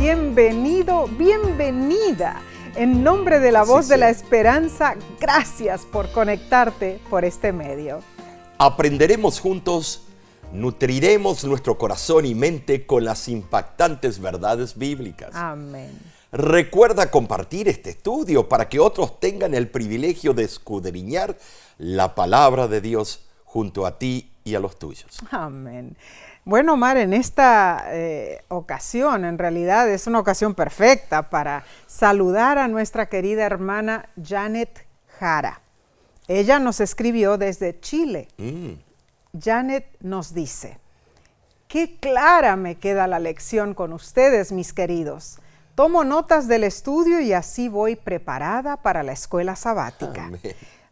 bienvenido, bienvenida. En nombre de la Voz de la Esperanza, gracias por conectarte por este medio. Aprenderemos juntos, nutriremos nuestro corazón y mente con las impactantes verdades bíblicas. Amén. Recuerda compartir este estudio para que otros tengan el privilegio de escudriñar la palabra de Dios junto a ti y a los tuyos. Amén. Bueno, Omar, en esta ocasión, en realidad es una ocasión perfecta para saludar a nuestra querida hermana Janet Jara. Ella nos escribió desde Chile. Janet nos dice: qué clara me queda la lección con ustedes, mis queridos. Tomo notas del estudio y así voy preparada para la escuela sabática. Amén.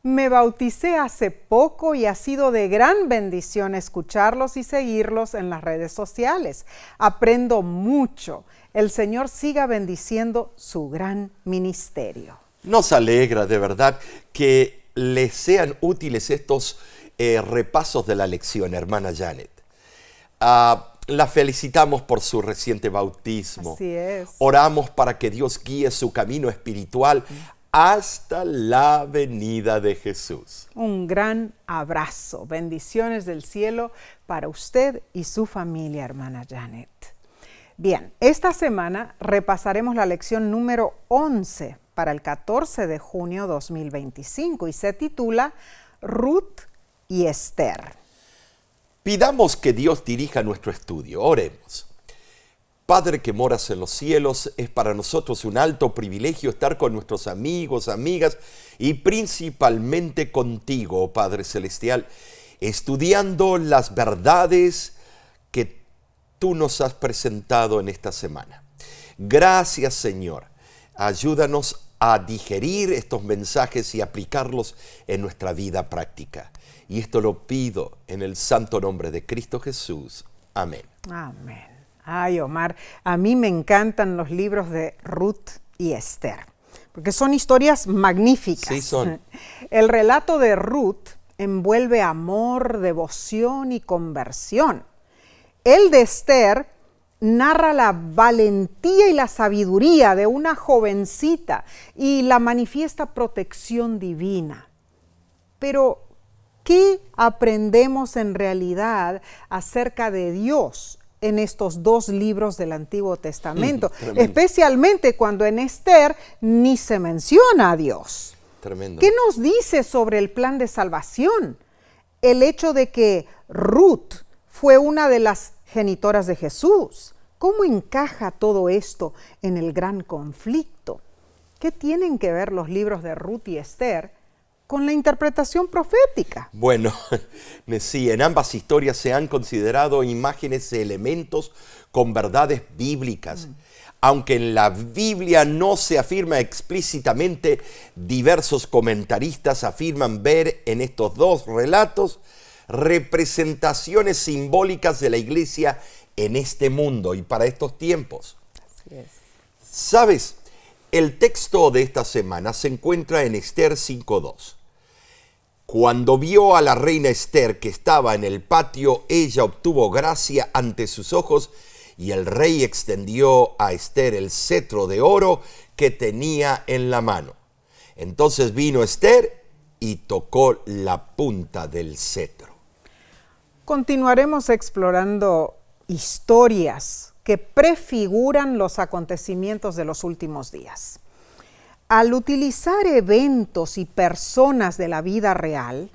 Me bauticé hace poco y ha sido de gran bendición escucharlos y seguirlos en las redes sociales. Aprendo mucho. El Señor siga bendiciendo su gran ministerio. Nos alegra de verdad que les sean útiles estos repasos de la lección, hermana Janet. La felicitamos por su reciente bautismo. Así es. Oramos para que Dios guíe su camino espiritual hasta la venida de Jesús. Un gran abrazo, bendiciones del cielo para usted y su familia, hermana Janet. Bien, esta semana repasaremos la lección número 11 para el 14 de junio 2025 y se titula Ruth y Esther. Pidamos que Dios dirija nuestro estudio. Oremos. Padre que moras en los cielos, es para nosotros un alto privilegio estar con nuestros amigos, amigas y principalmente contigo, oh Padre Celestial, estudiando las verdades que tú nos has presentado en esta semana. Gracias, Señor. Ayúdanos a digerir estos mensajes y aplicarlos en nuestra vida práctica. Y esto lo pido en el santo nombre de Cristo Jesús. Amén. Amén. Ay, Omar, a mí me encantan los libros de Ruth y Esther, porque son historias magníficas. Sí, son. El relato de Ruth envuelve amor, devoción y conversión. El de Esther narra la valentía y la sabiduría de una jovencita y la manifiesta protección divina. Pero, ¿qué aprendemos en realidad acerca de Dios en estos dos libros del Antiguo Testamento? Especialmente cuando en Esther ni se menciona a Dios. Tremendo. ¿Qué nos dice sobre el plan de salvación? El hecho de que Ruth fue una de las genitoras de Jesús. ¿Cómo encaja todo esto en el gran conflicto? ¿Qué tienen que ver los libros de Ruth y Esther con la interpretación profética? Bueno, sí, en ambas historias se han considerado imágenes y elementos con verdades bíblicas. Aunque en la Biblia no se afirma explícitamente, diversos comentaristas afirman ver en estos dos relatos representaciones simbólicas de la iglesia en este mundo y para estos tiempos. Así es. ¿Sabes? El texto de esta semana se encuentra en Esther 5:2. Cuando vio a la reina Esther que estaba en el patio, ella obtuvo gracia ante sus ojos y el rey extendió a Esther el cetro de oro que tenía en la mano. Entonces vino Esther y tocó la punta del cetro. Continuaremos explorando historias que prefiguran los acontecimientos de los últimos días. Al utilizar eventos y personas de la vida real,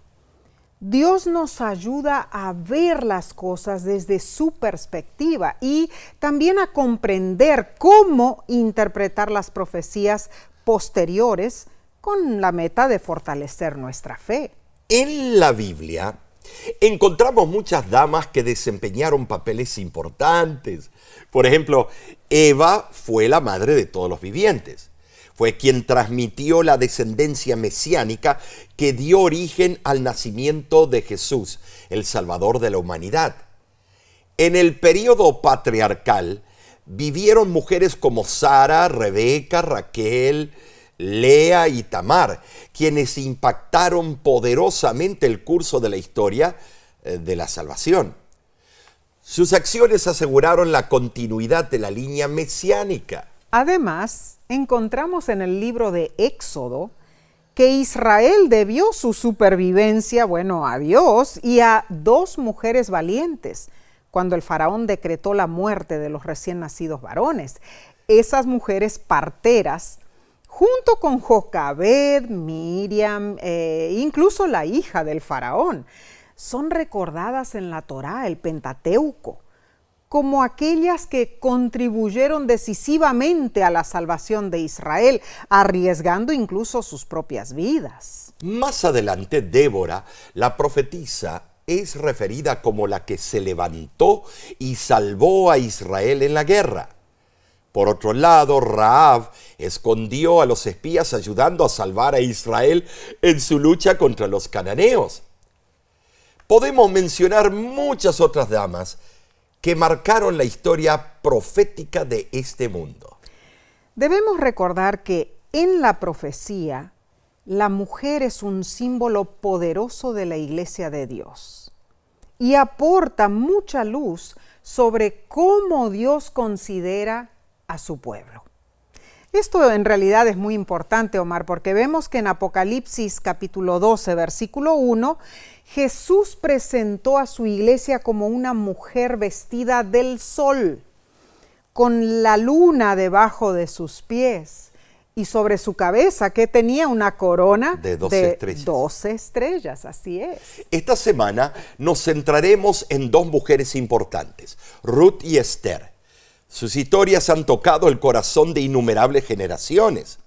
Dios nos ayuda a ver las cosas desde su perspectiva y también a comprender cómo interpretar las profecías posteriores con la meta de fortalecer nuestra fe. En la Biblia encontramos muchas damas que desempeñaron papeles importantes. Por ejemplo, Eva fue la madre de todos los vivientes. Fue quien transmitió la descendencia mesiánica que dio origen al nacimiento de Jesús, el Salvador de la humanidad. En el período patriarcal vivieron mujeres como Sara, Rebeca, Raquel, Lea y Tamar, quienes impactaron poderosamente el curso de la historia de la salvación. Sus acciones aseguraron la continuidad de la línea mesiánica. Además, encontramos en el libro de Éxodo que Israel debió su supervivencia, a Dios y a dos mujeres valientes, cuando el faraón decretó la muerte de los recién nacidos varones. Esas mujeres parteras, junto con Jocabed, Miriam, incluso la hija del faraón, son recordadas en la Torá, el Pentateuco, como aquellas que contribuyeron decisivamente a la salvación de Israel, arriesgando incluso sus propias vidas. Más adelante, Débora, la profetisa, es referida como la que se levantó y salvó a Israel en la guerra. Por otro lado, Rahab escondió a los espías ayudando a salvar a Israel en su lucha contra los cananeos. Podemos mencionar muchas otras damas que marcaron la historia profética de este mundo. Debemos recordar que en la profecía, la mujer es un símbolo poderoso de la Iglesia de Dios y aporta mucha luz sobre cómo Dios considera a su pueblo. Esto en realidad es muy importante, Omar, porque vemos que en Apocalipsis capítulo 12, versículo 1, Jesús presentó a su iglesia como una mujer vestida del sol, con la luna debajo de sus pies y sobre su cabeza que tenía una corona de 12 estrellas. 12 estrellas, así es. Esta semana nos centraremos en dos mujeres importantes, Ruth y Esther. Sus historias han tocado el corazón de innumerables generaciones.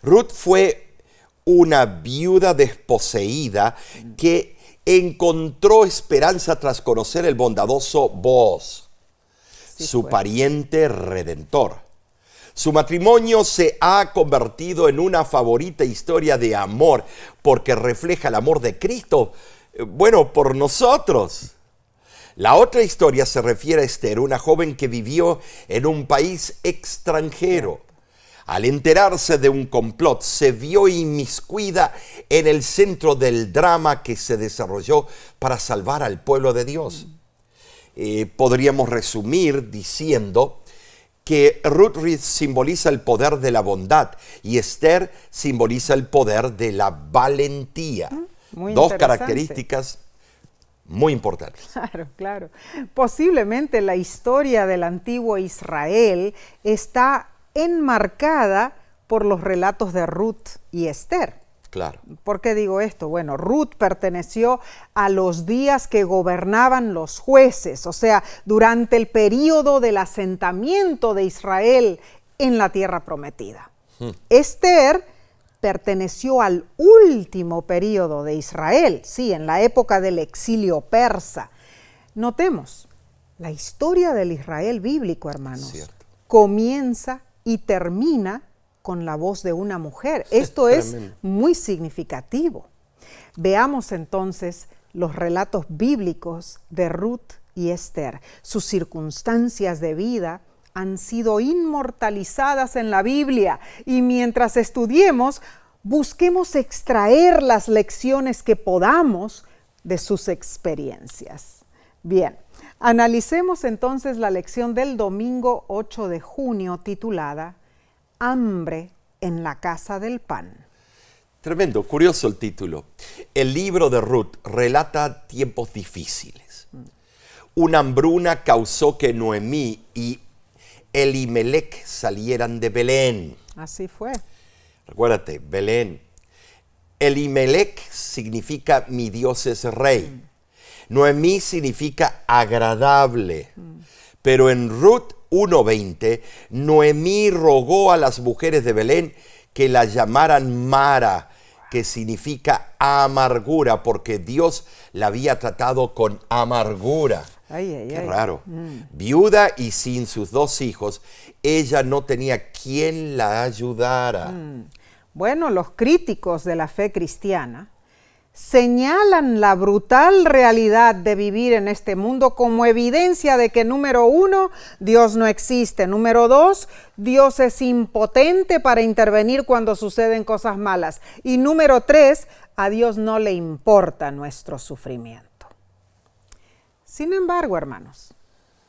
Ruth fue una viuda desposeída que encontró esperanza tras conocer el bondadoso Booz, su pariente redentor. Su matrimonio se ha convertido en una favorita historia de amor porque refleja el amor de Cristo, por nosotros. La otra historia se refiere a Esther, una joven que vivió en un país extranjero. Al enterarse de un complot, se vio inmiscuida en el centro del drama que se desarrolló para salvar al pueblo de Dios. Podríamos resumir diciendo que Ruth simboliza el poder de la bondad y Esther simboliza el poder de la valentía. Dos características muy importantes. Claro. Posiblemente la historia del antiguo Israel está enmarcada por los relatos de Ruth y Esther. Claro. ¿Por qué digo esto? Ruth perteneció a los días que gobernaban los jueces, o sea, durante el período del asentamiento de Israel en la tierra prometida. Esther perteneció al último período de Israel, sí, en la época del exilio persa. Notemos, la historia del Israel bíblico, hermanos, comienza y termina con la voz de una mujer. Esto es muy significativo. Veamos entonces los relatos bíblicos de Ruth y Esther. Sus circunstancias de vida han sido inmortalizadas en la Biblia y mientras estudiemos, busquemos extraer las lecciones que podamos de sus experiencias. Bien, analicemos entonces la lección del domingo 8 de junio titulada Hambre en la casa del pan. Tremendo, curioso el título. El libro de Ruth relata tiempos difíciles. Una hambruna causó que Noemí y Elimelech salieran de Belén. Así fue. Recuérdate, Belén. Elimelech significa mi Dios es rey. Noemí significa agradable. Pero en Ruth 1:20, Noemí rogó a las mujeres de Belén que la llamaran Mara, que significa amargura, porque Dios la había tratado con amargura. Qué raro. Viuda y sin sus dos hijos, ella no tenía quien la ayudara. Los críticos de la fe cristiana señalan la brutal realidad de vivir en este mundo como evidencia de que, número 1, Dios no existe. Número 2, Dios es impotente para intervenir cuando suceden cosas malas. Y número 3, a Dios no le importa nuestro sufrimiento. Sin embargo, hermanos,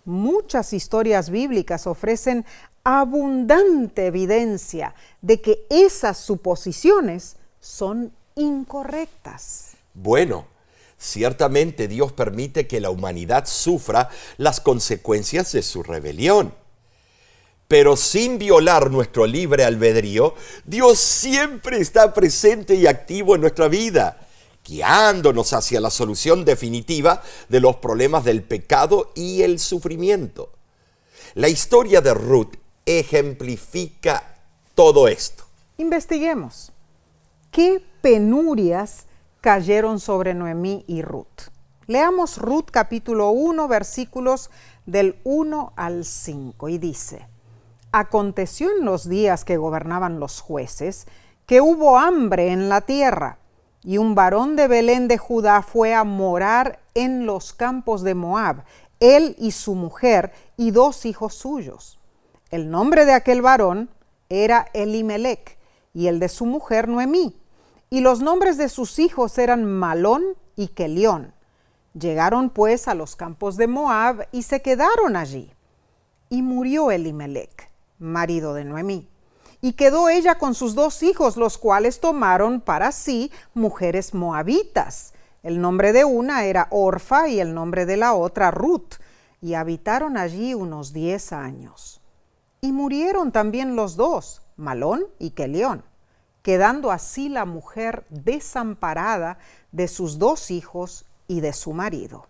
Muchas historias bíblicas ofrecen abundante evidencia de que esas suposiciones son incorrectas. Bueno, ciertamente Dios permite que la humanidad sufra las consecuencias de su rebelión. Pero sin violar nuestro libre albedrío, Dios siempre está presente y activo en nuestra vida, guiándonos hacia la solución definitiva de los problemas del pecado y el sufrimiento. La historia de Ruth ejemplifica todo esto. Investiguemos. ¿Qué penurias cayeron sobre Noemí y Ruth? Leamos Ruth capítulo 1, versículos del 1 al 5, y dice: Aconteció en los días que gobernaban los jueces, que hubo hambre en la tierra, y un varón de Belén de Judá fue a morar en los campos de Moab, él y su mujer y 2 hijos suyos. El nombre de aquel varón era Elimelec, y el de su mujer Noemí, y los nombres de sus hijos eran Malón y Kelión. Llegaron pues a los campos de Moab y se quedaron allí. Y murió Elimelec, marido de Noemí, y quedó ella con sus 2 hijos, los cuales tomaron para sí mujeres moabitas. El nombre de una era Orfa y el nombre de la otra Ruth, y habitaron allí unos 10 años. Y murieron también los 2, Malón y Kelión, quedando así la mujer desamparada de sus 2 hijos y de su marido.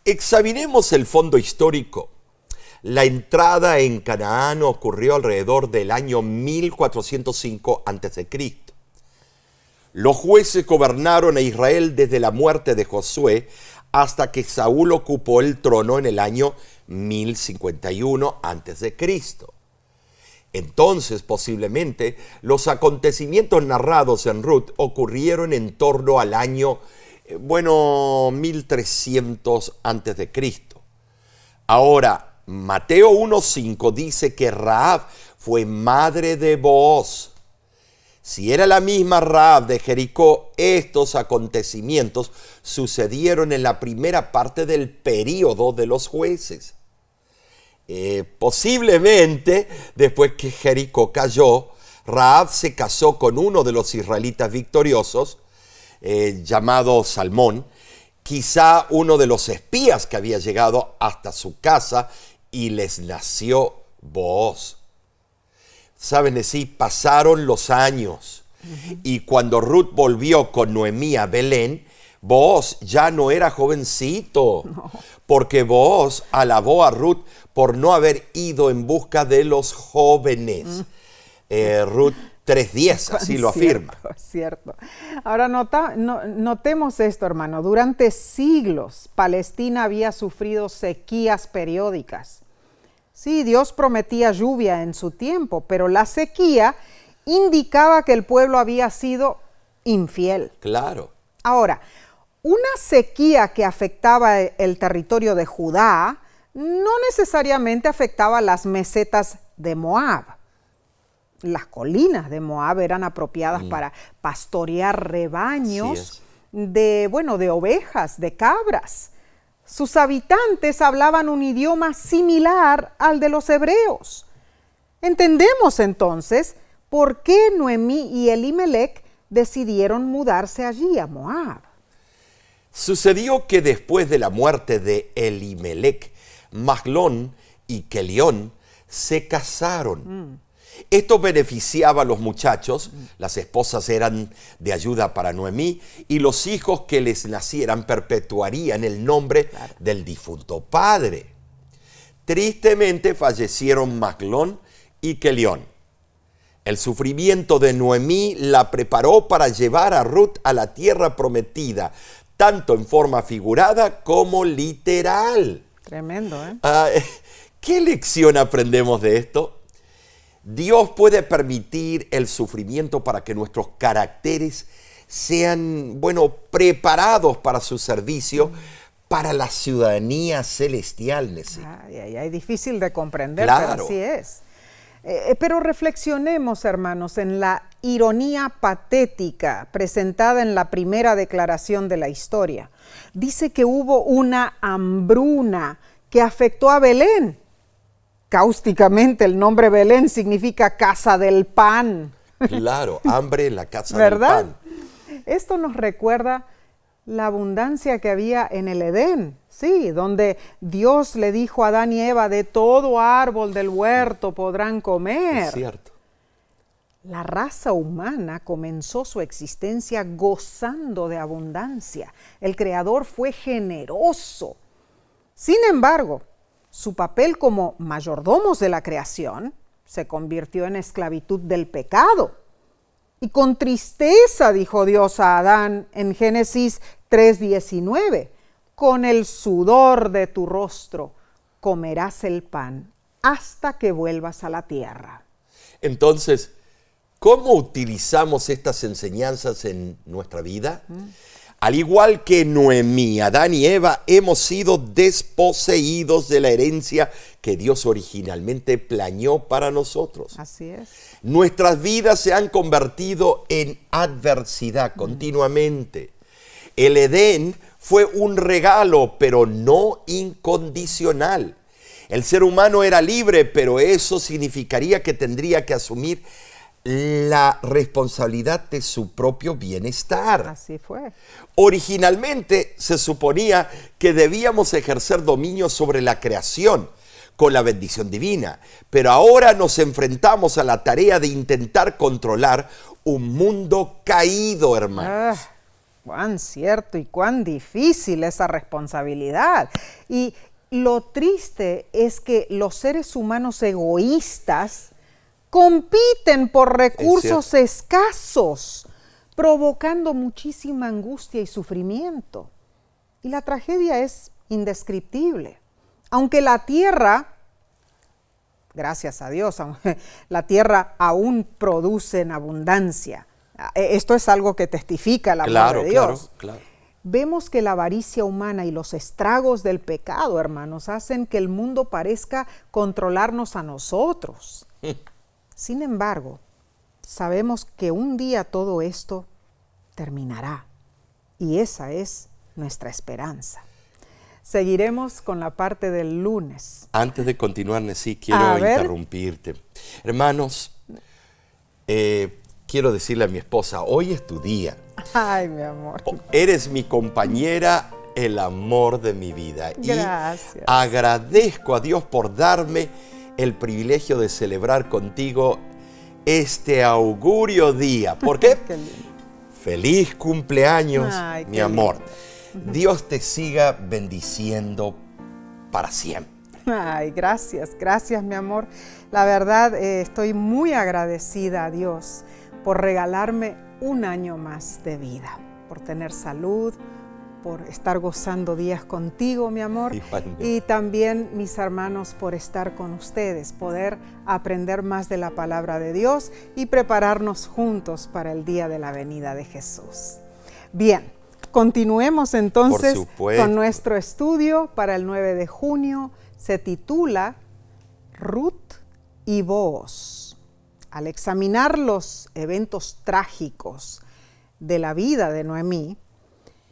Examinemos el fondo histórico. La entrada en Canaán ocurrió alrededor del año 1405 a.C. Los jueces gobernaron a Israel desde la muerte de Josué hasta que Saúl ocupó el trono en el año 1051 a.C. Entonces, posiblemente, los acontecimientos narrados en Ruth ocurrieron en torno al año, 1300 a.C. Ahora, Mateo 1:5 dice que Rahab fue madre de Booz. Si era la misma Rahab de Jericó, estos acontecimientos sucedieron en la primera parte del período de los jueces. Posiblemente, después que Jericó cayó, Rahab se casó con uno de los israelitas victoriosos, llamado Salmón, quizá uno de los espías que había llegado hasta su casa, y les nació Booz. Saben, así pasaron los años, y cuando Ruth volvió con Noemí a Belén, Booz ya no era jovencito, porque Booz alabó a Ruth por no haber ido en busca de los jóvenes. Ruth 3:10, así lo afirma. Cierto. Ahora notemos esto, hermano. Durante siglos, Palestina había sufrido sequías periódicas. Sí, Dios prometía lluvia en su tiempo, pero la sequía indicaba que el pueblo había sido infiel. Claro. Ahora, una sequía que afectaba el territorio de Judá no necesariamente afectaba las mesetas de Moab. Las colinas de Moab eran apropiadas para pastorear rebaños de ovejas, de cabras. Sus habitantes hablaban un idioma similar al de los hebreos. Entendemos entonces por qué Noemí y Elimelec decidieron mudarse allí a Moab. Sucedió que después de la muerte de Elimelec, Mahlón y Kelión se casaron. Esto beneficiaba a los muchachos, las esposas eran de ayuda para Noemí, y los hijos que les nacieran perpetuarían el nombre del difunto padre. Tristemente fallecieron Mahlón y Kelión. El sufrimiento de Noemí la preparó para llevar a Ruth a la tierra prometida, tanto en forma figurada como literal. Tremendo, ¿eh? ¿Qué lección aprendemos de esto? Dios puede permitir el sufrimiento para que nuestros caracteres sean, preparados para su servicio, para la ciudadanía celestial. Es difícil de comprender, claro. Pero así es. Pero reflexionemos, hermanos, en la ironía patética presentada en la primera declaración de la historia. Dice que hubo una hambruna que afectó a Belén. Cáusticamente, el nombre Belén significa casa del pan. Claro, hambre en la casa ¿Verdad? del pan. Esto nos recuerda la abundancia que había en el Edén, sí, donde Dios le dijo a Adán y Eva, de todo árbol del huerto podrán comer. Es cierto. La raza humana comenzó su existencia gozando de abundancia. El Creador fue generoso. Sin embargo, su papel como mayordomos de la creación se convirtió en esclavitud del pecado. Y con tristeza dijo Dios a Adán en Génesis 3:19, con el sudor de tu rostro comerás el pan hasta que vuelvas a la tierra. Entonces, ¿cómo utilizamos estas enseñanzas en nuestra vida? Al igual que Noemí, Adán y Eva hemos sido desposeídos de la herencia que Dios originalmente planeó para nosotros. Así es. Nuestras vidas se han convertido en adversidad continuamente. El Edén fue un regalo, pero no incondicional. El ser humano era libre, pero eso significaría que tendría que asumir la responsabilidad de su propio bienestar. Así fue. Originalmente se suponía que debíamos ejercer dominio sobre la creación con la bendición divina, pero ahora nos enfrentamos a la tarea de intentar controlar un mundo caído, hermanos. Cuán cierto y cuán difícil esa responsabilidad. Y lo triste es que los seres humanos egoístas compiten por recursos escasos, provocando muchísima angustia y sufrimiento. Y la tragedia es indescriptible. Aunque la tierra, gracias a Dios, la tierra aún produce en abundancia. Esto es algo que testifica el amor de Dios. Claro. Vemos que la avaricia humana y los estragos del pecado, hermanos, hacen que el mundo parezca controlarnos a nosotros. Sin embargo, sabemos que un día todo esto terminará y esa es nuestra esperanza. Seguiremos con la parte del lunes. Antes de continuar, Nesí, quiero interrumpirte. Hermanos, quiero decirle a mi esposa, hoy es tu día. Ay, mi amor. Eres mi compañera, el amor de mi vida. Gracias. Y agradezco a Dios por darme el privilegio de celebrar contigo este augurio día. ¿Por qué? Qué lindo. Feliz cumpleaños, Ay, mi amor. Dios te siga bendiciendo para siempre. Ay, gracias, mi amor. La verdad, estoy muy agradecida a Dios por regalarme un año más de vida, por tener salud, por estar gozando días contigo, mi amor. Igualmente. Y también, mis hermanos, por estar con ustedes, poder aprender más de la palabra de Dios y prepararnos juntos para el día de la venida de Jesús. Bien, continuemos entonces con nuestro estudio para el 9 de junio. Se titula Ruth y Booz. Al examinar los eventos trágicos de la vida de Noemí,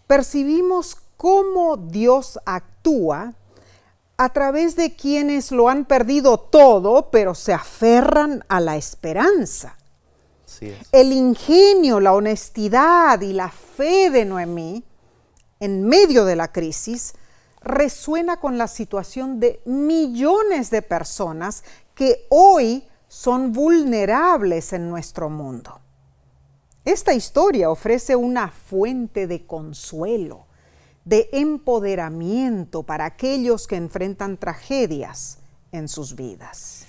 percibimos cómo Dios actúa a través de quienes lo han perdido todo, pero se aferran a la esperanza. Así es. El ingenio, la honestidad y la fe de Noemí, en medio de la crisis, resuena con la situación de millones de personas que hoy son vulnerables en nuestro mundo. Esta historia ofrece una fuente de consuelo, de empoderamiento para aquellos que enfrentan tragedias en sus vidas.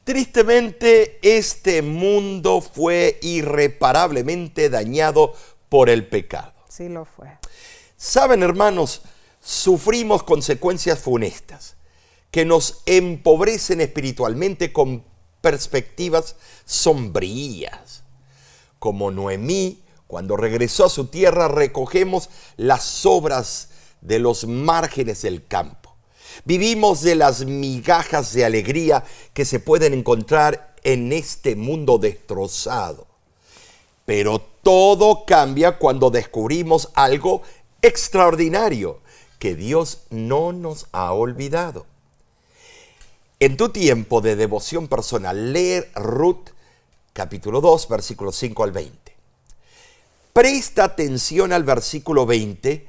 Tristemente, este mundo fue irreparablemente dañado por el pecado. Sí lo fue. Saben, hermanos, sufrimos consecuencias funestas que nos empobrecen espiritualmente con perspectivas sombrías. Como Noemí, cuando regresó a su tierra, recogemos las sobras de los márgenes del campo. Vivimos de las migajas de alegría que se pueden encontrar en este mundo destrozado. Pero todo cambia cuando descubrimos algo extraordinario que Dios no nos ha olvidado. En tu tiempo de devoción personal, lee Ruth capítulo 2, versículos 5 al 20. Presta atención al versículo 20,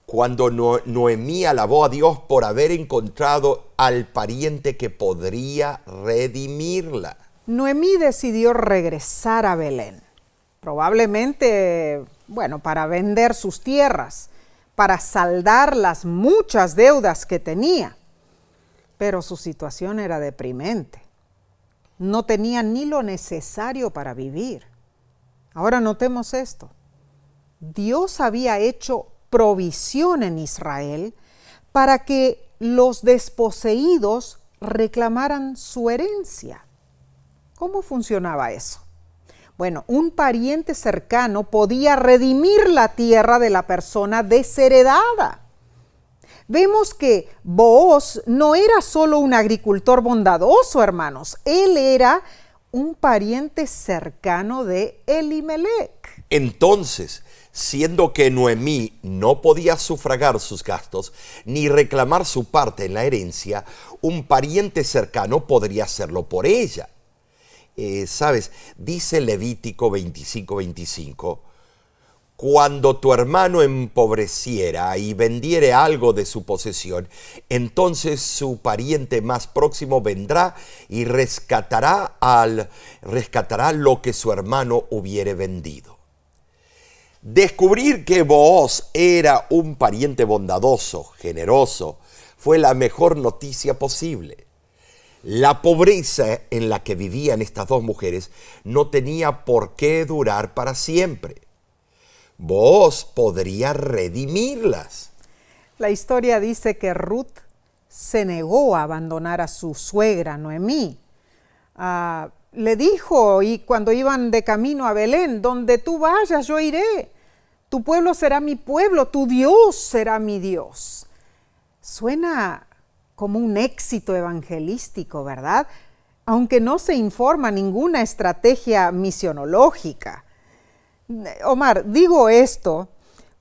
cuando Noemí alabó a Dios por haber encontrado al pariente que podría redimirla. Noemí decidió regresar a Belén, probablemente, para vender sus tierras, para saldar las muchas deudas que tenía. Pero su situación era deprimente. No tenía ni lo necesario para vivir. Ahora notemos esto. Dios había hecho provisión en Israel para que los desposeídos reclamaran su herencia. ¿Cómo funcionaba eso? Bueno, un pariente cercano podía redimir la tierra de la persona desheredada. Vemos que Booz no era solo un agricultor bondadoso, hermanos. Él era un pariente cercano de Elimelech. Entonces, siendo que Noemí no podía sufragar sus gastos ni reclamar su parte en la herencia, un pariente cercano podría hacerlo por ella. ¿Sabes? Dice Levítico 25:25. Cuando tu hermano empobreciera y vendiere algo de su posesión, entonces su pariente más próximo vendrá y rescatará lo que su hermano hubiere vendido. Descubrir que Booz era un pariente bondadoso, generoso, fue la mejor noticia posible. La pobreza en la que vivían estas dos mujeres no tenía por qué durar para siempre. Booz podría redimirlas. La historia dice que Ruth se negó a abandonar a su suegra Noemí. Le dijo, y cuando iban de camino a Belén, donde tú vayas yo iré. Tu pueblo será mi pueblo, tu Dios será mi Dios. Suena como un éxito evangelístico, ¿verdad? Aunque no se informa ninguna estrategia misionológica. Omar, digo esto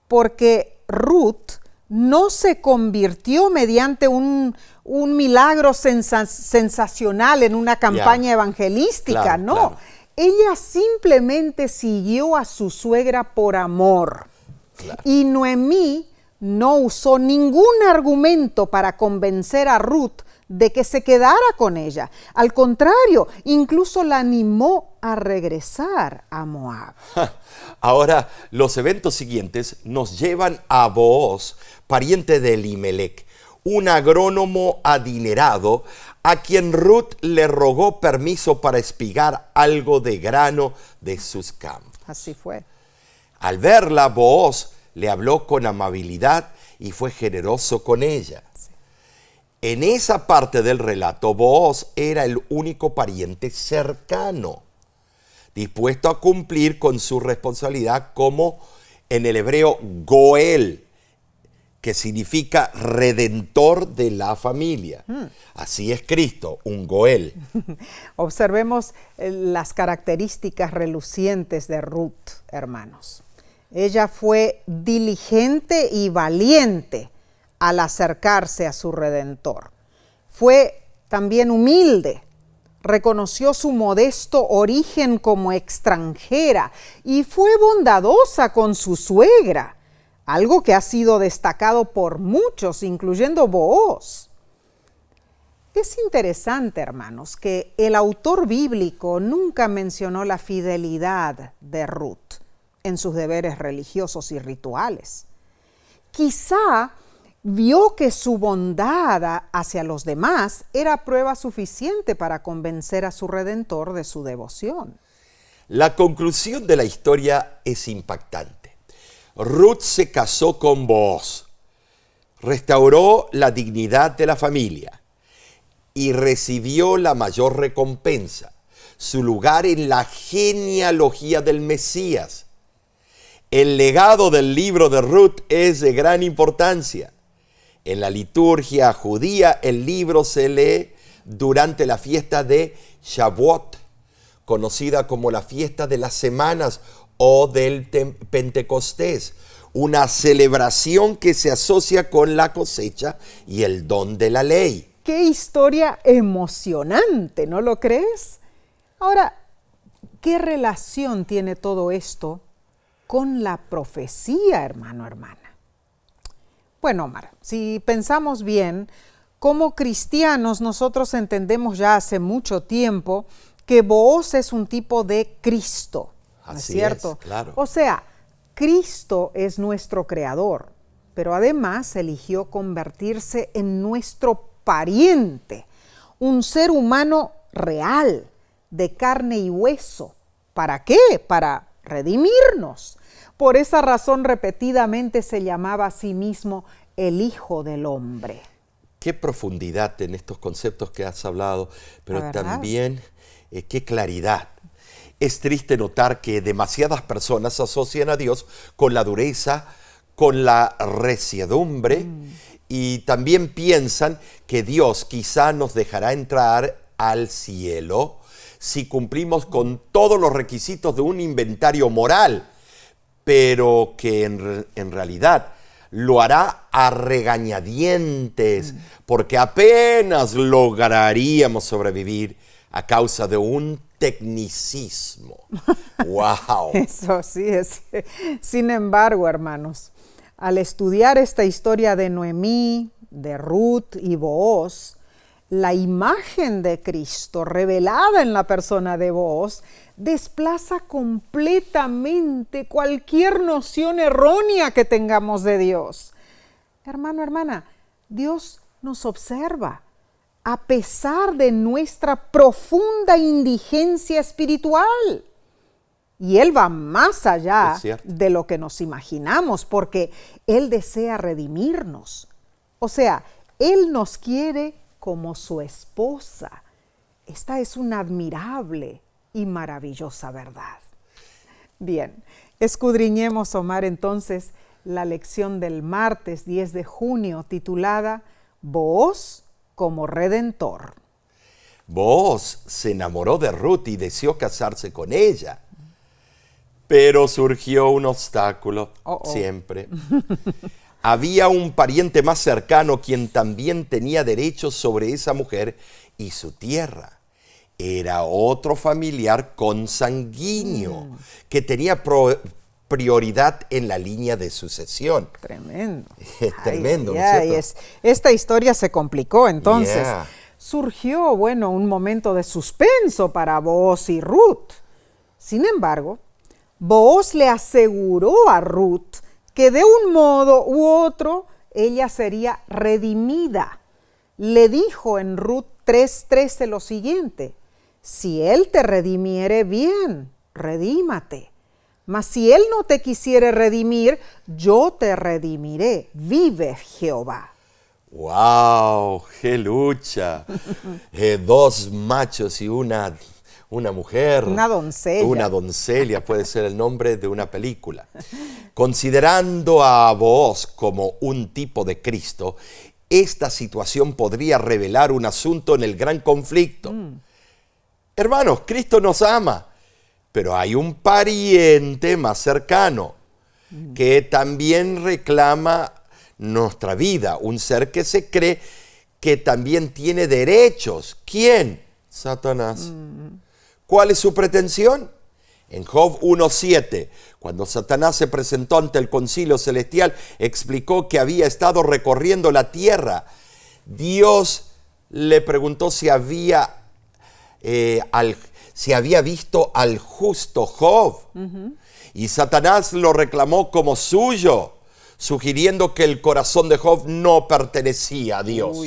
porque Ruth no se convirtió mediante un milagro sensacional en una campaña evangelística, claro, no. Claro. Ella simplemente siguió a su suegra por amor. Claro. Y Noemí no usó ningún argumento para convencer a Ruth de que se quedara con ella. Al contrario, incluso la animó a regresar a Moab. Ahora, los eventos siguientes nos llevan a Booz, pariente de Elimelech, un agrónomo adinerado a quien Ruth le rogó permiso para espigar algo de grano de sus campos. Así fue. Al verla, Booz le habló con amabilidad y fue generoso con ella. En esa parte del relato, Booz era el único pariente cercano, dispuesto a cumplir con su responsabilidad como en el hebreo Goel, que significa redentor de la familia. Así es Cristo, un Goel. Observemos las características relucientes de Ruth, hermanos. Ella fue diligente y valiente al acercarse a su Redentor. Fue también humilde, reconoció su modesto origen como extranjera y fue bondadosa con su suegra, algo que ha sido destacado por muchos, incluyendo Booz. Es interesante, hermanos, que el autor bíblico nunca mencionó la fidelidad de Ruth en sus deberes religiosos y rituales. Quizá vio que su bondad hacia los demás era prueba suficiente para convencer a su Redentor de su devoción. La conclusión de la historia es impactante. Ruth se casó con Booz, restauró la dignidad de la familia y recibió la mayor recompensa, su lugar en la genealogía del Mesías. El legado del libro de Ruth es de gran importancia. En la liturgia judía, el libro se lee durante la fiesta de Shavuot, conocida como la fiesta de las semanas o del Pentecostés, una celebración que se asocia con la cosecha y el don de la ley. ¡Qué historia emocionante! ¿No lo crees? Ahora, ¿qué relación tiene todo esto con la profecía, hermano, hermana? Bueno, Omar, si pensamos bien, como cristianos nosotros entendemos ya hace mucho tiempo que Booz es un tipo de Cristo, ¿no es cierto? Claro. O sea, Cristo es nuestro creador, pero además eligió convertirse en nuestro pariente, un ser humano real, de carne y hueso. ¿Para qué? Para redimirnos. Por esa razón repetidamente se llamaba a sí mismo el Hijo del Hombre. Qué profundidad en estos conceptos que has hablado, pero también qué claridad. Es triste notar que demasiadas personas asocian a Dios con la dureza, con la resiedumbre, y también piensan que Dios quizá nos dejará entrar al cielo si cumplimos con todos los requisitos de un inventario moral, pero que en realidad lo hará a regañadientes, porque apenas lograríamos sobrevivir a causa de un tecnicismo. ¡Wow! Eso sí es. Sin embargo, hermanos, al estudiar esta historia de Noemí, de Ruth y Booz, la imagen de Cristo revelada en la persona de Booz desplaza completamente cualquier noción errónea que tengamos de Dios. Hermano, hermana, Dios nos observa a pesar de nuestra profunda indigencia espiritual. Y Él va más allá de lo que nos imaginamos, porque Él desea redimirnos. O sea, Él nos quiere como su esposa. Esta es una admirable y maravillosa verdad. Bien, escudriñemos, Omar, entonces la lección del martes 10 de junio titulada Booz como Redentor. Booz se enamoró de Ruth y deseó casarse con ella. Pero surgió un obstáculo, siempre. Había un pariente más cercano quien también tenía derechos sobre esa mujer y su tierra. Era otro familiar consanguíneo que tenía prioridad en la línea de sucesión. Tremendo. Tremendo, ¿no es cierto? Esta historia se complicó entonces. Surgió, un momento de suspenso para Booz y Ruth. Sin embargo, Booz le aseguró a Ruth que de un modo u otro ella sería redimida. Le dijo en Ruth 3:13 lo siguiente: si él te redimiere, bien, redímate. Mas si él no te quisiere redimir, yo te redimiré, vive Jehová. ¡Wow! ¡Qué lucha! Dos machos y una mujer. Una doncella. Una doncella puede ser el nombre de una película. Considerando a Booz como un tipo de Cristo, esta situación podría revelar un asunto en el gran conflicto. Hermanos, Cristo nos ama, pero hay un pariente más cercano que también reclama nuestra vida, un ser que se cree que también tiene derechos. ¿Quién? Satanás. ¿Cuál es su pretensión? En Job 1:7, cuando Satanás se presentó ante el concilio celestial, explicó que había estado recorriendo la tierra. Dios le preguntó si había visto al justo Job. Y Satanás lo reclamó como suyo, sugiriendo que el corazón de Job no pertenecía a Dios.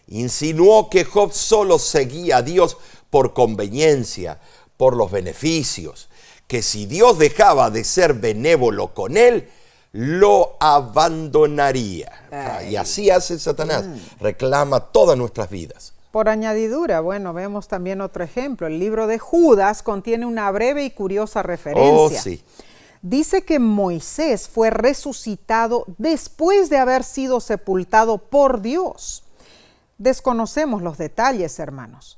Insinuó que Job solo seguía a Dios por conveniencia, por los beneficios, que si Dios dejaba de ser benévolo con él, lo abandonaría. Y así hace Satanás, reclama todas nuestras vidas. Por añadidura, vemos también otro ejemplo. El libro de Judas contiene una breve y curiosa referencia. Dice que Moisés fue resucitado después de haber sido sepultado por Dios. Desconocemos los detalles, hermanos,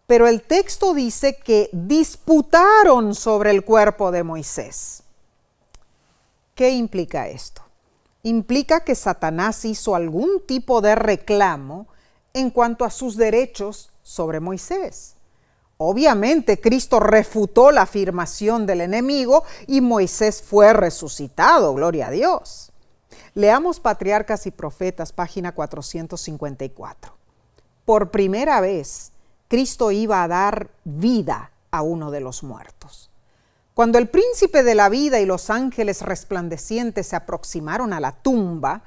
pero el texto dice que disputaron sobre el cuerpo de Moisés. ¿Qué implica esto? Implica que Satanás hizo algún tipo de reclamo en cuanto a sus derechos sobre Moisés. Obviamente, Cristo refutó la afirmación del enemigo y Moisés fue resucitado, gloria a Dios. Leamos Patriarcas y Profetas, página 454. Por primera vez, Cristo iba a dar vida a uno de los muertos. Cuando el príncipe de la vida y los ángeles resplandecientes se aproximaron a la tumba,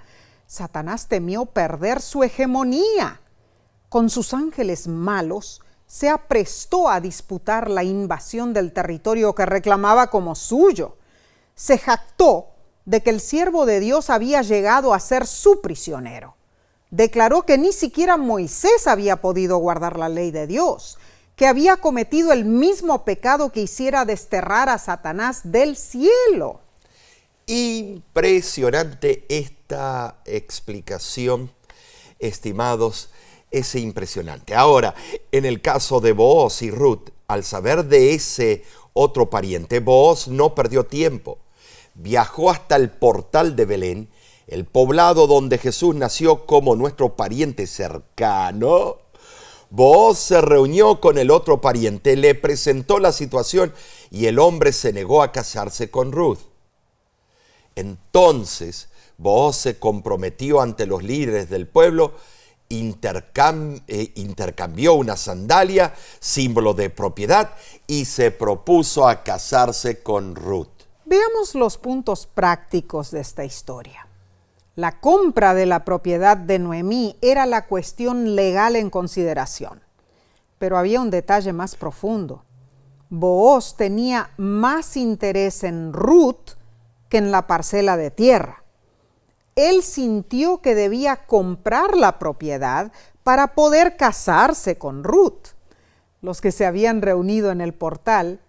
Satanás temió perder su hegemonía. Con sus ángeles malos, se aprestó a disputar la invasión del territorio que reclamaba como suyo. Se jactó de que el siervo de Dios había llegado a ser su prisionero. Declaró que ni siquiera Moisés había podido guardar la ley de Dios, que había cometido el mismo pecado que hiciera desterrar a Satanás del cielo. Impresionante esta explicación, estimados. Es impresionante. Ahora, en el caso de Booz y Ruth, al saber de ese otro pariente, Booz no perdió tiempo. Viajó hasta el portal de Belén, el poblado donde Jesús nació como nuestro pariente cercano. Booz se reunió con el otro pariente, le presentó la situación y el hombre se negó a casarse con Ruth. Entonces, Booz se comprometió ante los líderes del pueblo, intercambió una sandalia, símbolo de propiedad, y se propuso a casarse con Ruth. Veamos los puntos prácticos de esta historia. La compra de la propiedad de Noemí era la cuestión legal en consideración, pero había un detalle más profundo. Booz tenía más interés en Ruth que en la parcela de tierra. Él sintió que debía comprar la propiedad para poder casarse con Ruth. Los que se habían reunido en el portal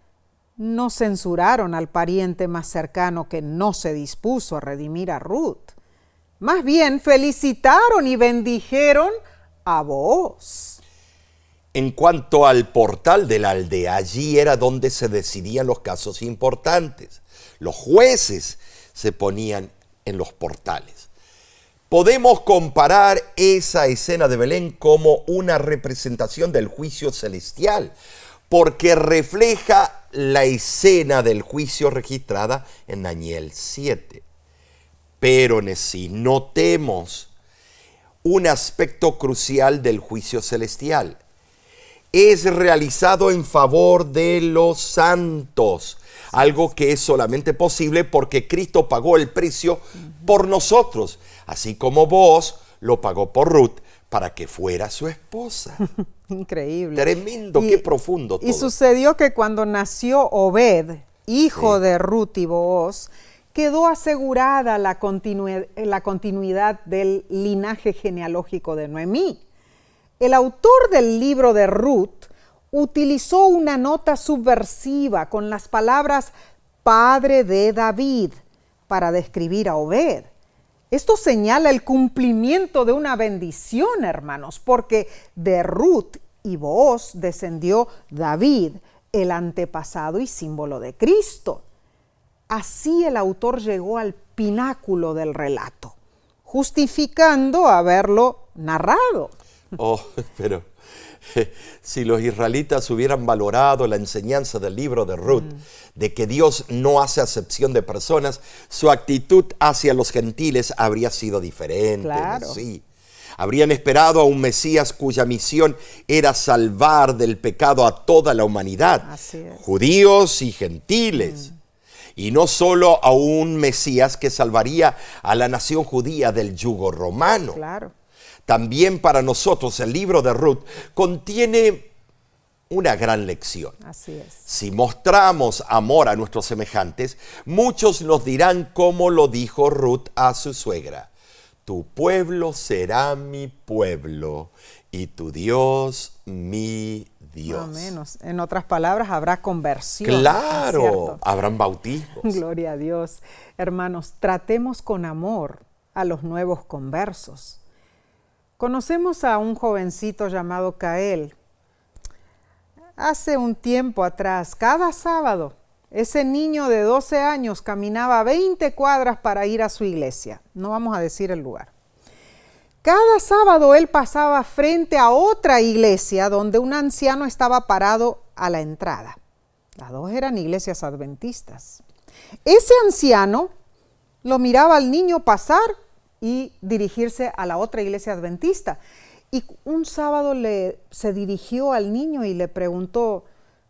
no censuraron al pariente más cercano que no se dispuso a redimir a Ruth. Más bien felicitaron y bendijeron a Booz. En cuanto al portal de la aldea, allí era donde se decidían los casos importantes. Los jueces se ponían en los portales. Podemos comparar esa escena de Belén como una representación del juicio celestial, porque refleja la escena del juicio registrada en Daniel 7. Pero si notemos un aspecto crucial del juicio celestial. Es realizado en favor de los santos, algo que es solamente posible porque Cristo pagó el precio por nosotros, así como Booz lo pagó por Ruth para que fuera su esposa. Increíble. Tremendo, qué profundo todo. Y sucedió que cuando nació Obed, hijo de Ruth y Booz, quedó asegurada la continuidad del linaje genealógico de Noemí. El autor del libro de Ruth utilizó una nota subversiva con las palabras padre de David para describir a Obed. Esto señala el cumplimiento de una bendición, hermanos, porque de Ruth y Booz descendió David, el antepasado y símbolo de Cristo. Así el autor llegó al pináculo del relato, justificando haberlo narrado. Oh, pero si los israelitas hubieran valorado la enseñanza del libro de Ruth, de que Dios no hace acepción de personas, su actitud hacia los gentiles habría sido diferente. Claro. Sí. Habrían esperado a un Mesías cuya misión era salvar del pecado a toda la humanidad, Así es. judíos y gentiles. Y no solo a un Mesías que salvaría a la nación judía del yugo romano. Claro. También para nosotros el libro de Ruth contiene una gran lección. Así es. Si mostramos amor a nuestros semejantes, muchos nos dirán como lo dijo Ruth a su suegra: tu pueblo será mi pueblo y tu Dios mi Dios. Amén. En otras palabras, habrá conversión. Claro, ¿cierto? habrán bautismos. Gloria a Dios. Hermanos, tratemos con amor a los nuevos conversos. Conocemos a un jovencito llamado Cael. Hace un tiempo atrás, cada sábado, Ese niño de 12 años caminaba 20 cuadras para ir a su iglesia. No vamos a decir el lugar. Cada sábado él pasaba frente a otra iglesia donde un anciano estaba parado a la entrada. Las dos eran iglesias adventistas. Ese anciano lo miraba al niño pasar y dirigirse a la otra iglesia adventista. Y un sábado se dirigió al niño y le preguntó: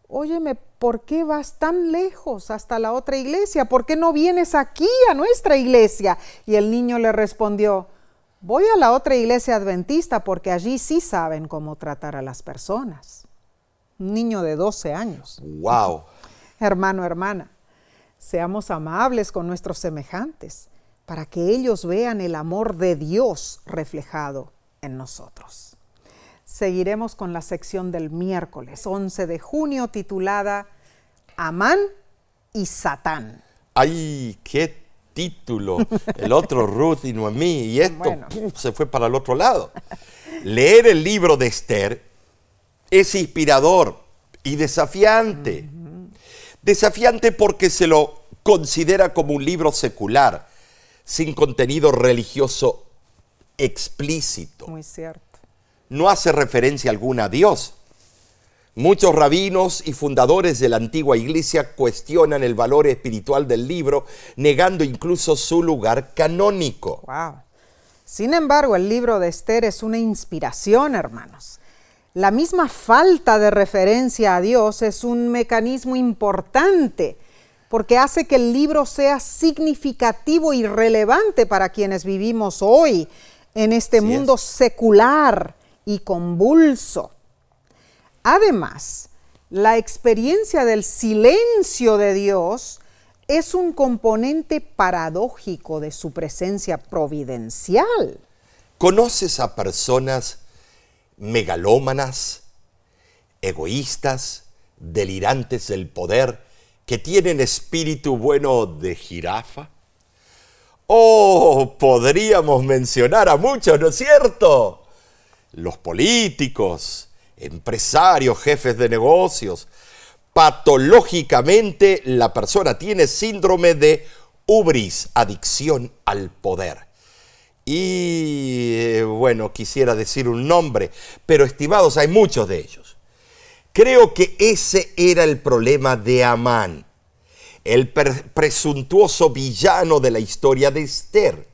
óyeme, ¿por qué vas tan lejos hasta la otra iglesia? ¿Por qué no vienes aquí a nuestra iglesia? Y el niño le respondió: voy a la otra iglesia adventista porque allí sí saben cómo tratar a las personas. Un niño de 12 años. ¡Wow! Hermano, hermana, seamos amables con nuestros semejantes para que ellos vean el amor de Dios reflejado en nosotros. Seguiremos con la sección del miércoles 11 de junio titulada Amán y Satán. ¡Ay, qué título! El otro Ruth y Noemí, y esto Bueno. se fue para el otro lado. Leer el libro de Esther es inspirador y desafiante. Desafiante porque se lo considera como un libro secular, sin contenido religioso explícito. Muy cierto. No hace referencia alguna a Dios. Muchos rabinos y fundadores de la antigua iglesia cuestionan el valor espiritual del libro, negando incluso su lugar canónico. Wow. Sin embargo, el libro de Esther es una inspiración, hermanos. La misma falta de referencia a Dios es un mecanismo importante porque hace que el libro sea significativo y relevante para quienes vivimos hoy en este mundo secular y convulso. Además, la experiencia del silencio de Dios es un componente paradójico de su presencia providencial. ¿Conoces a personas megalómanas, egoístas, delirantes del poder, que tienen espíritu bueno de jirafa? Oh, podríamos mencionar a muchos, ¿no es cierto? Los políticos, empresarios, jefes de negocios. Patológicamente, la persona tiene síndrome de hubris, adicción al poder. Y, bueno, quisiera decir un nombre, pero estimados, hay muchos de ellos. Creo que ese era el problema de Amán, el presuntuoso villano de la historia de Esther.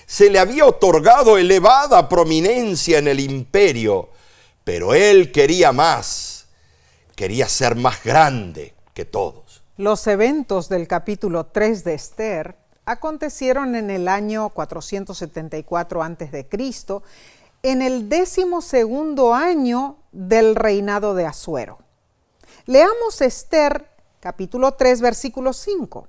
Se le había otorgado elevada prominencia en el imperio, pero él quería más, quería ser más grande que todos. Los eventos del capítulo 3 de Esther acontecieron en el año 474 a.C., en el 12º año del reinado de Asuero. Leamos Esther, capítulo 3, versículo 5.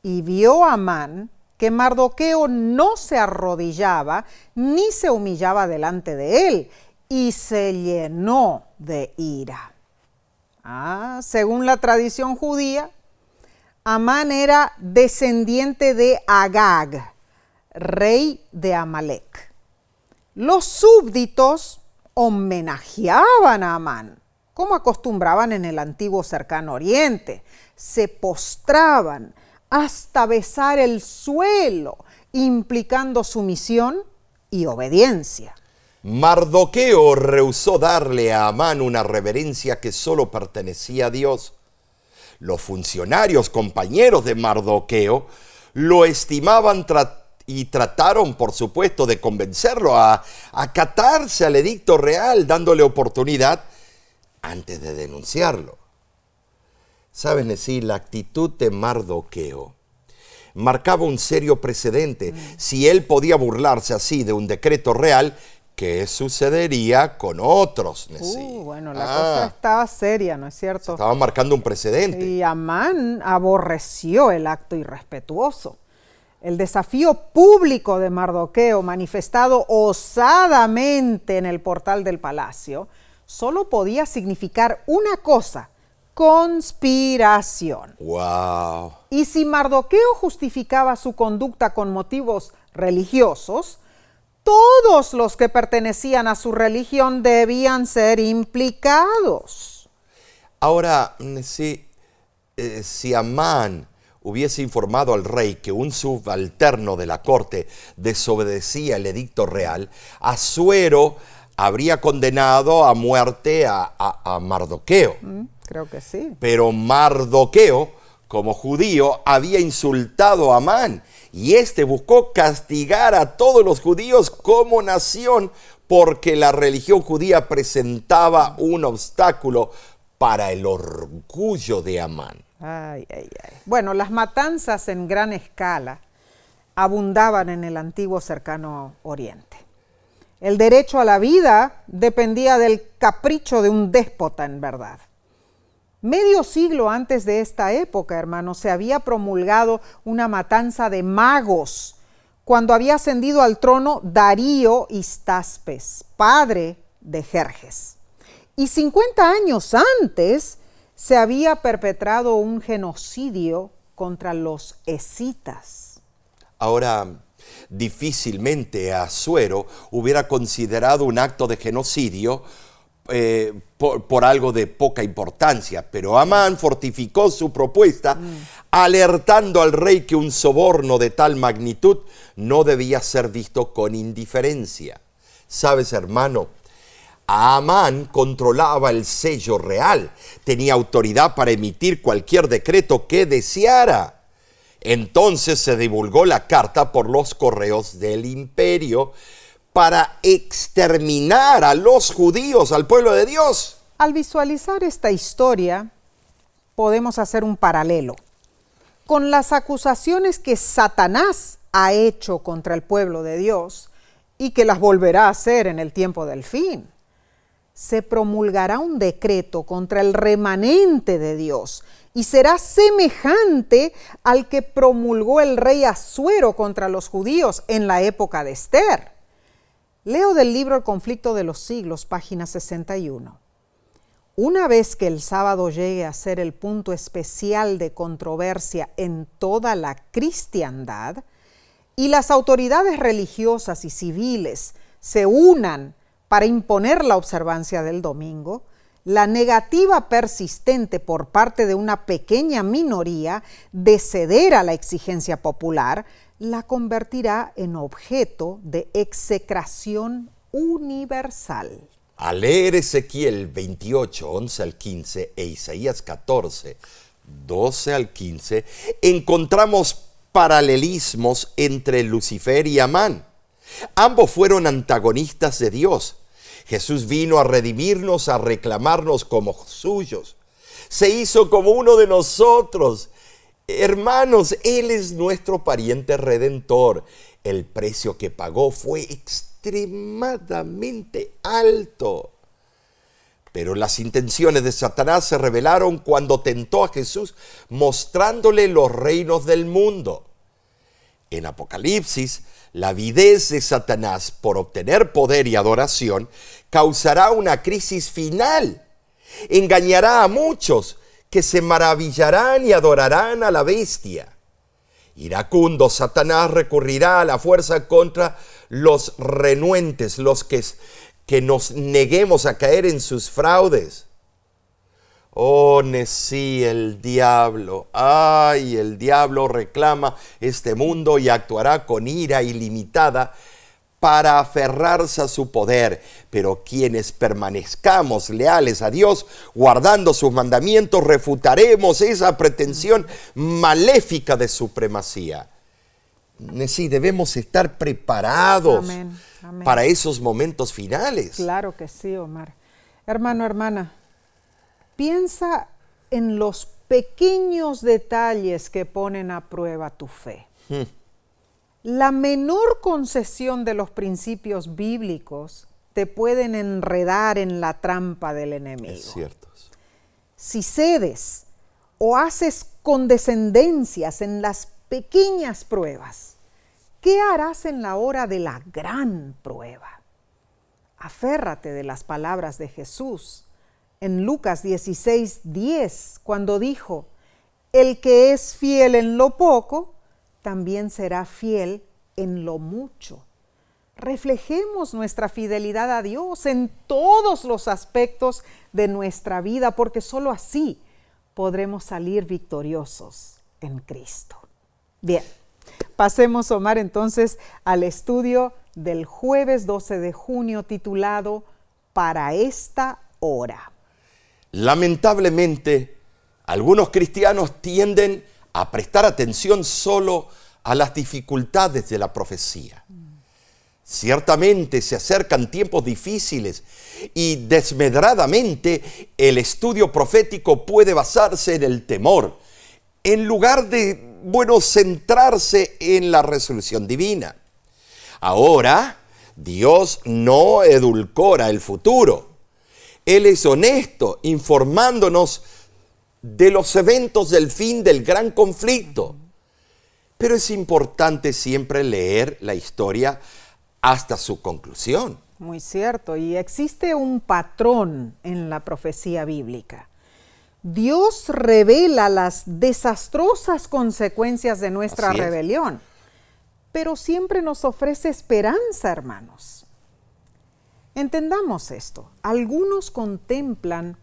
Y vio Amán que Mardoqueo no se arrodillaba ni se humillaba delante de él, y se llenó de ira. Según la tradición judía, Amán era descendiente de Agag, rey de Amalek. Los súbditos homenajeaban a Amán, como acostumbraban en el antiguo cercano oriente. Se postraban hasta besar el suelo, implicando sumisión y obediencia. Mardoqueo rehusó darle a Amán una reverencia que solo pertenecía a Dios. Los funcionarios compañeros de Mardoqueo lo estimaban y trataron, por supuesto, de convencerlo a acatarse al edicto real, dándole oportunidad antes de denunciarlo. Saben decir, la actitud de Mardoqueo marcaba un serio precedente. Si él podía burlarse así de un decreto real, ¿qué sucedería con otros? Bueno, la cosa estaba seria, ¿no es cierto? Estaba marcando un precedente. Y Amán aborreció el acto irrespetuoso. El desafío público de Mardoqueo, manifestado osadamente en el portal del palacio, solo podía significar una cosa: conspiración. ¡Wow! Y si Mardoqueo justificaba su conducta con motivos religiosos, todos los que pertenecían a su religión debían ser implicados. Ahora, sí, si Amán hubiese informado al rey que un subalterno de la corte desobedecía el edicto real, Asuero habría condenado a muerte a Mardoqueo. Creo que sí. Pero Mardoqueo, como judío, había insultado a Amán y éste buscó castigar a todos los judíos como nación porque la religión judía presentaba un obstáculo para el orgullo de Amán. Ay, ay, ay. Bueno, las matanzas en gran escala abundaban en el antiguo cercano oriente. El derecho a la vida dependía del capricho de un déspota, en verdad. Medio siglo antes de esta época, hermanos, se había promulgado una matanza de magos cuando había ascendido al trono Darío Histaspes, padre de Jerjes. Y 50 años antes se había perpetrado un genocidio contra los escitas. Ahora, difícilmente Asuero hubiera considerado un acto de genocidio por algo de poca importancia, pero Amán fortificó su propuesta alertando al rey que un soborno de tal magnitud no debía ser visto con indiferencia. ¿Sabes, hermano? Amán controlaba el sello real, tenía autoridad para emitir cualquier decreto que deseara. Entonces se divulgó la carta por los correos del imperio para exterminar a los judíos, al pueblo de Dios. Al visualizar esta historia, podemos hacer un paralelo con las acusaciones que Satanás ha hecho contra el pueblo de Dios y que las volverá a hacer en el tiempo del fin. Se promulgará un decreto contra el remanente de Dios y será semejante al que promulgó el rey Asuero contra los judíos en la época de Esther. Leo del libro El conflicto de los siglos, página 61. Una vez que el sábado llegue a ser el punto especial de controversia en toda la cristiandad y las autoridades religiosas y civiles se unan para imponer la observancia del domingo, la negativa persistente por parte de una pequeña minoría de ceder a la exigencia popular la convertirá en objeto de execración universal. Al leer Ezequiel 28, 11 al 15 e Isaías 14, 12 al 15, encontramos paralelismos entre Lucifer y Amán. Ambos fueron antagonistas de Dios. Jesús vino a redimirnos, a reclamarnos como suyos. Se hizo como uno de nosotros. Hermanos, Él es nuestro pariente redentor. El precio que pagó fue extremadamente alto. Pero las intenciones de Satanás se revelaron cuando tentó a Jesús mostrándole los reinos del mundo. En Apocalipsis, la avidez de Satanás por obtener poder y adoración causará una crisis final. Engañará a muchos que se maravillarán y adorarán a la bestia. Iracundo, Satanás recurrirá a la fuerza contra los renuentes, los que nos neguemos a caer en sus fraudes. Oh, sí, el diablo reclama este mundo y actuará con ira ilimitada para aferrarse a su poder. Pero quienes permanezcamos leales a Dios, guardando sus mandamientos, refutaremos esa pretensión maléfica de supremacía. Sí, debemos estar preparados para esos momentos finales. Claro que sí, Omar. Hermano, hermana, piensa en los pequeños detalles que ponen a prueba tu fe. La menor concesión de los principios bíblicos te pueden enredar en la trampa del enemigo. Es cierto. Si cedes o haces condescendencias en las pequeñas pruebas, ¿qué harás en la hora de la gran prueba? Aférrate de las palabras de Jesús en Lucas 16:10, cuando dijo: el que es fiel en lo poco, también será fiel en lo mucho. Reflejemos nuestra fidelidad a Dios en todos los aspectos de nuestra vida, porque solo así podremos salir victoriosos en Cristo. Bien, pasemos, Omar, entonces al estudio del jueves 12 de junio titulado Para esta hora. Lamentablemente, algunos cristianos tienden a prestar atención solo a las dificultades de la profecía. Ciertamente se acercan tiempos difíciles y desmedradamente el estudio profético puede basarse en el temor, en lugar de, centrarse en la resolución divina. Ahora, Dios no edulcora el futuro. Él es honesto, informándonos de los eventos del fin del gran conflicto. Pero es importante siempre leer la historia hasta su conclusión. Muy cierto, y existe un patrón en la profecía bíblica. Dios revela las desastrosas consecuencias de nuestra rebelión, pero siempre nos ofrece esperanza, hermanos. Entendamos esto. Algunos contemplan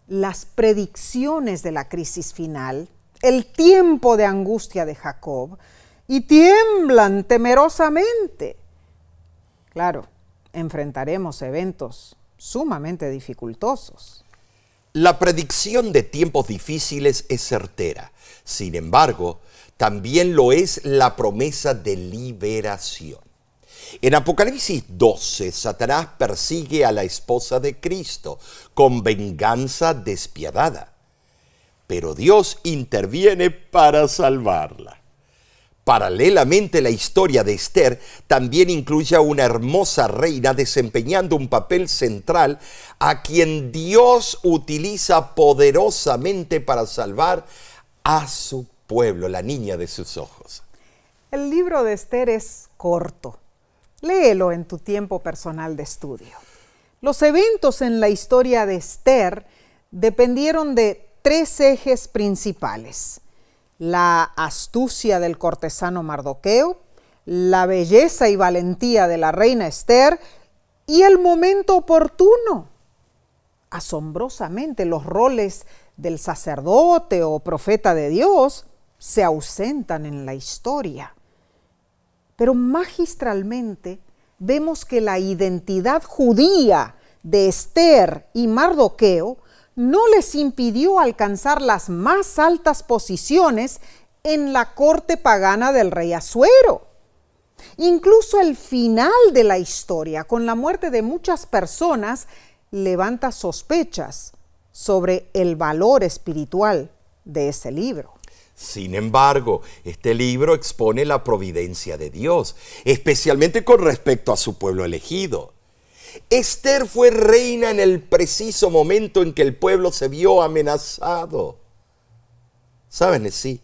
las predicciones de la crisis final, el tiempo de angustia de Jacob, y tiemblan temerosamente. Claro, enfrentaremos eventos sumamente dificultosos. La predicción de tiempos difíciles es certera. Sin embargo, también lo es la promesa de liberación. En Apocalipsis 12, Satanás persigue a la esposa de Cristo con venganza despiadada. Pero Dios interviene para salvarla. Paralelamente, la historia de Esther también incluye a una hermosa reina desempeñando un papel central a quien Dios utiliza poderosamente para salvar a su pueblo, la niña de sus ojos. El libro de Esther es corto. Léelo en tu tiempo personal de estudio. Los eventos en la historia de Esther dependieron de 3 ejes principales: la astucia del cortesano Mardoqueo, la belleza y valentía de la reina Esther y el momento oportuno. Asombrosamente, los roles del sacerdote o profeta de Dios se ausentan en la historia. Pero magistralmente vemos que la identidad judía de Esther y Mardoqueo no les impidió alcanzar las más altas posiciones en la corte pagana del rey Asuero. Incluso el final de la historia, con la muerte de muchas personas, levanta sospechas sobre el valor espiritual de ese libro. Sin embargo, este libro expone la providencia de Dios, especialmente con respecto a su pueblo elegido. Esther fue reina en el preciso momento en que el pueblo se vio amenazado. ¿Saben? Sí,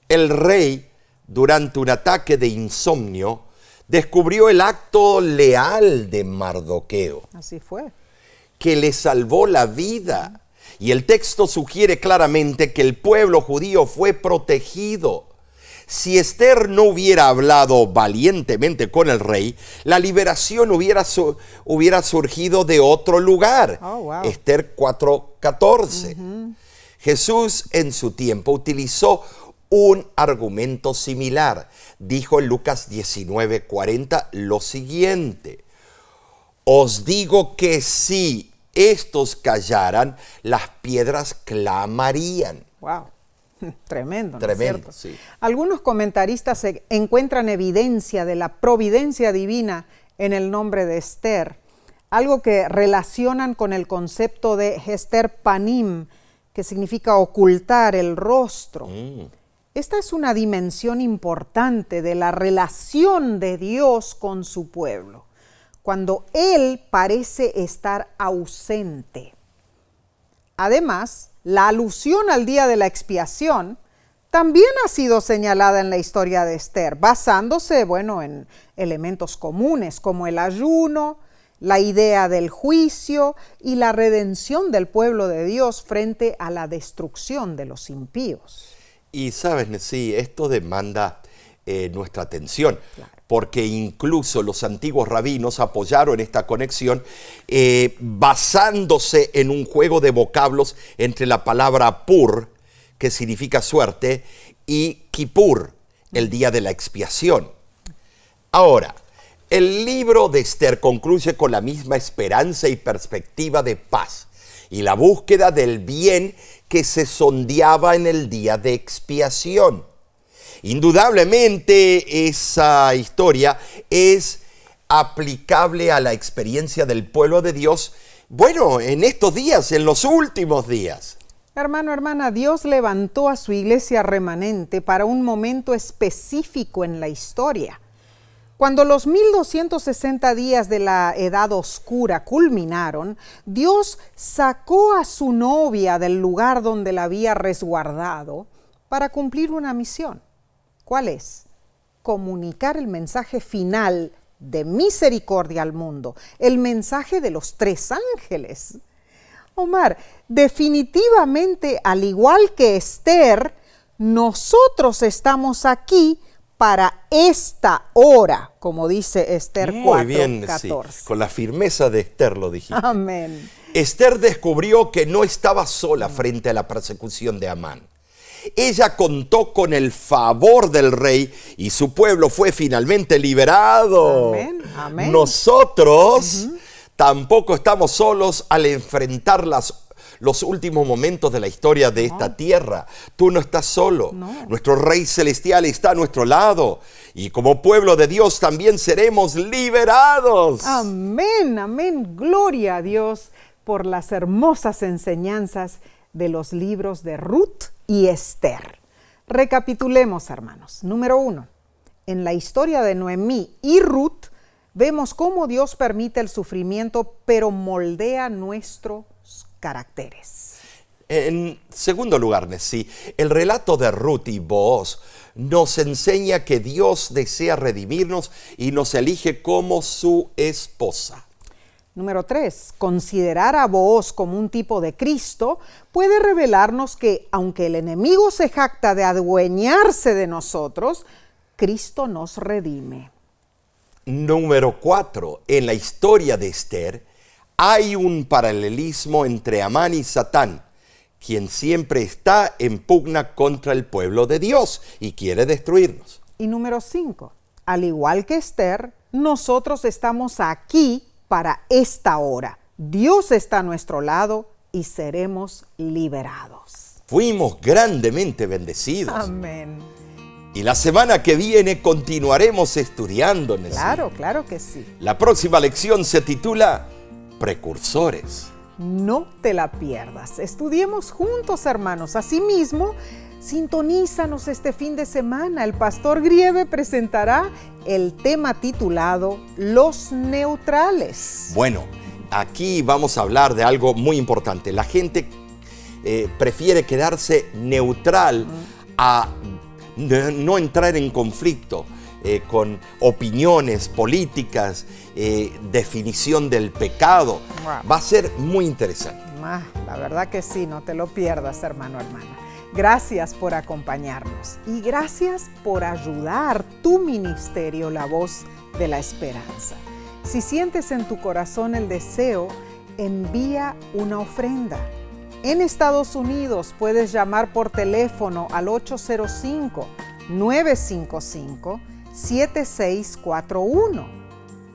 el rey, durante un ataque de insomnio, descubrió el acto leal de Mardoqueo. Así fue. Que le salvó la vida. Y el texto sugiere claramente que el pueblo judío fue protegido. Si Esther no hubiera hablado valientemente con el rey, la liberación hubiera surgido de otro lugar. Oh, wow. Esther 4:14. Jesús en su tiempo utilizó un argumento similar. Dijo en Lucas 19:40 lo siguiente: os digo que si estos callaran, las piedras clamarían. Wow. Tremendo, ¿no es Tremendo, cierto? sí. Algunos comentaristas encuentran evidencia de la providencia divina en el nombre de Esther, algo que relacionan con el concepto de Hester Panim, que significa ocultar el rostro. Esta es una dimensión importante de la relación de Dios con su pueblo, cuando Él parece estar ausente. Además, la alusión al día de la expiación también ha sido señalada en la historia de Esther, basándose, en elementos comunes como el ayuno, la idea del juicio y la redención del pueblo de Dios frente a la destrucción de los impíos. Y sabes, sí, esto demanda nuestra atención, Claro. porque incluso los antiguos rabinos apoyaron esta conexión basándose en un juego de vocablos entre la palabra pur, que significa suerte, y Kippur, el día de la expiación. Ahora, el libro de Esther concluye con la misma esperanza y perspectiva de paz y la búsqueda del bien que se sondeaba en el día de expiación. Indudablemente esa historia es aplicable a la experiencia del pueblo de Dios, bueno, en estos días, en los últimos días. Hermano, hermana, Dios levantó a su iglesia remanente para un momento específico en la historia. Cuando los 1260 días de la Edad Oscura culminaron, Dios sacó a su novia del lugar donde la había resguardado para cumplir una misión. ¿Cuál es? Comunicar el mensaje final de misericordia al mundo, el mensaje de los 3 ángeles. Omar, definitivamente, al igual que Esther, nosotros estamos aquí para esta hora, como dice Esther 4:14. Muy bien, sí, con la firmeza de Esther lo dijiste. Amén. Esther descubrió que no estaba sola frente a la persecución de Amán. Ella contó con el favor del rey y su pueblo fue finalmente liberado. Amén, amén. Nosotros tampoco estamos solos al enfrentar los últimos momentos de la historia de esta tierra. Tú no estás solo. No. Nuestro Rey Celestial está a nuestro lado. Y como pueblo de Dios también seremos liberados. Amén, amén. Gloria a Dios por las hermosas enseñanzas de los libros de Ruth y Esther. Recapitulemos, hermanos. Número 1. En la historia de Noemí y Ruth, vemos cómo Dios permite el sufrimiento, pero moldea nuestros caracteres. En segundo lugar, Nessie, el relato de Ruth y Booz nos enseña que Dios desea redimirnos y nos elige como su esposa. Número 3, considerar a Booz como un tipo de Cristo puede revelarnos que, aunque el enemigo se jacta de adueñarse de nosotros, Cristo nos redime. Número 4, en la historia de Esther hay un paralelismo entre Amán y Satán, quien siempre está en pugna contra el pueblo de Dios y quiere destruirnos. Y número 5, al igual que Esther, nosotros estamos aquí para esta hora. Dios está a nuestro lado y seremos liberados. Fuimos grandemente bendecidos. Amén. Y la semana que viene continuaremos estudiando, Nessie. Claro, claro que sí. La próxima lección se titula Precursores. No te la pierdas. Estudiemos juntos, hermanos. Asimismo, sintonízanos este fin de semana. El pastor Grieve presentará el tema titulado Los Neutrales. Bueno, aquí vamos a hablar de algo muy importante. La gente prefiere quedarse neutral a no entrar en conflicto con opiniones políticas, definición del pecado. Wow. Va a ser muy interesante. La verdad que sí, no te lo pierdas, hermano, hermana. Gracias por acompañarnos y gracias por ayudar tu ministerio, La Voz de la Esperanza. Si sientes en tu corazón el deseo, envía una ofrenda. En Estados Unidos puedes llamar por teléfono al 805-955-7641.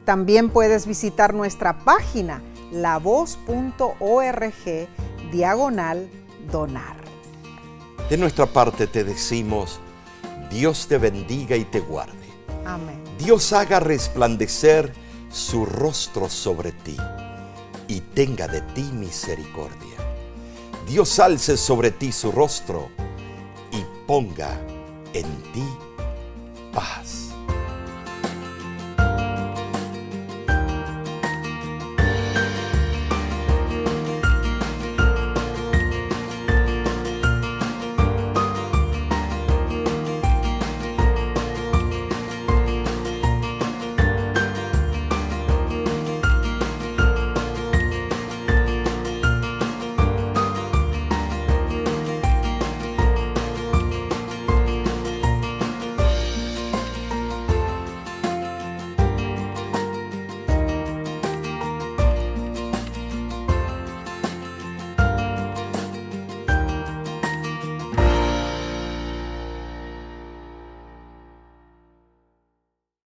También puedes visitar nuestra página lavoz.org/donar. De nuestra parte te decimos, Dios te bendiga y te guarde. Amén. Dios haga resplandecer su rostro sobre ti y tenga de ti misericordia. Dios alce sobre ti su rostro y ponga en ti paz.